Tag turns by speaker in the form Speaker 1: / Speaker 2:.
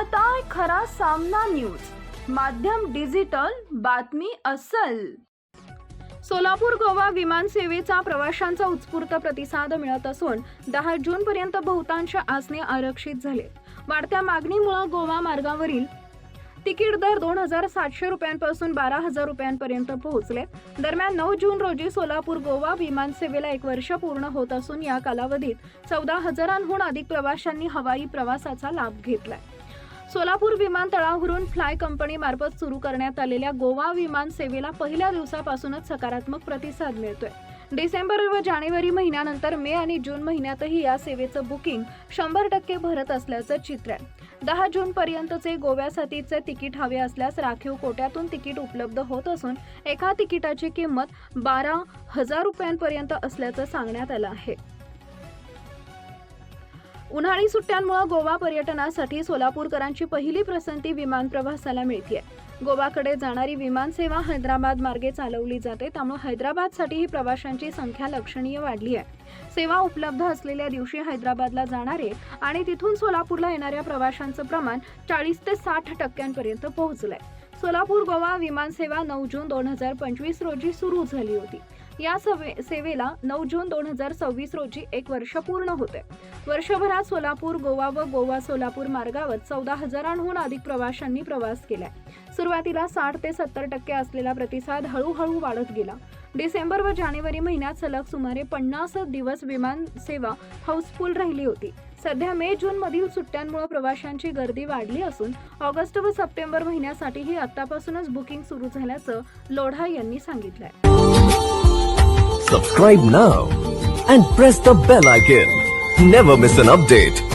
Speaker 1: पाहताय खरा सामना न्यूज, माध्यम डिजिटल, बातमी अस्सल। सोलापूर गोवा विमान सेवेचा प्रवाशांचा उत्स्फूर्त प्रतिसाद मिळत असून 10 जून पर्यंत बहुतांश आसने आरक्षित झाले। वाढत्या मागणीमुळे गोवा मार्गावरील तिकीट दर 2700 रुपयांपासून 12000 रुपयांपर्यंत पोहोचले। दरम्यान 9 जून रोजी सोलापूर गोवा विमान सेवेला 1 वर्ष पूर्ण होत असून या कालावधीत 14,000हून अधिक प्रवाशांनी हवाई प्रवासाचा लाभ घेतलाय। सोलापूर विमानतळावरून फ्लाय कंपनी मार्फत सुरू करण्यात आलेल्या गोवा विमान सेवेला पहिल्या दिवसापासूनच सकारात्मक प्रतिसाद मिळतोय। डिसेंबर व जानेवारी महिन्यानंतर मे आणि जून महिन्यातही या सेवेचं बुकिंग 100% भरत असल्याचं चित्र आहे। 10 जून पर्यंतचे गोव्यासाठीचे तिकीट हवे असल्यास राखीव कोट्यातून तिकीट उपलब्ध होत असून एका तिकिटाची किंमत 12,000 रुपयांपर्यंत असल्याचं सांगण्यात आलं आहे। उन्हाळी सुट्ट्यांमुळे गोवा पर्यटनासाठी सोलापूरकरांची पहिली पसंती विमान प्रवासाला मिळते। गोवाकडे जाणारी विमान सेवा हैदराबाद मार्गे चालवली जाते, त्यामुळे हैदराबादसाठी प्रवाशांची संख्या लक्षणीय वाढली आहे। सेवा उपलब्ध असलेल्या दिवशी हैदराबादला जाणारे आणि तिथून सोलापूरला येणाऱ्या प्रवाशांचं प्रमाण 40 ते 60% पोहोचलंय। सोलापूर गोवा विमान सेवा 9 जून 2025 रोजी सुरू झाली होती। या सेवेला 9 जून 2026 रोजी 1 वर्ष पूर्ण होते। वर्षभरात सोलापूर गोवा व गोवा सोलापूर मार्गावर 14,000हून अधिक प्रवाशांनी प्रवास केलाय। सुरुवातीला 60 ते 70% असलेला प्रतिसाद हळूहळू वाढत गेला। डिसेंबर व जानेवारी महिन्यात सलग सुमारे 50 दिवस विमान सेवा हाऊसफुल राहिली होती। सध्या मे जून मधील सुट्ट्यांमुळे प्रवाशांची गर्दी वाढली असून ऑगस्ट व सप्टेंबर महिन्यासाठीही आतापासूनच बुकिंग सुरू झाल्याचं लोढा यांनी सांगितलंय।
Speaker 2: Subscribe now and press the bell icon. Never miss an update.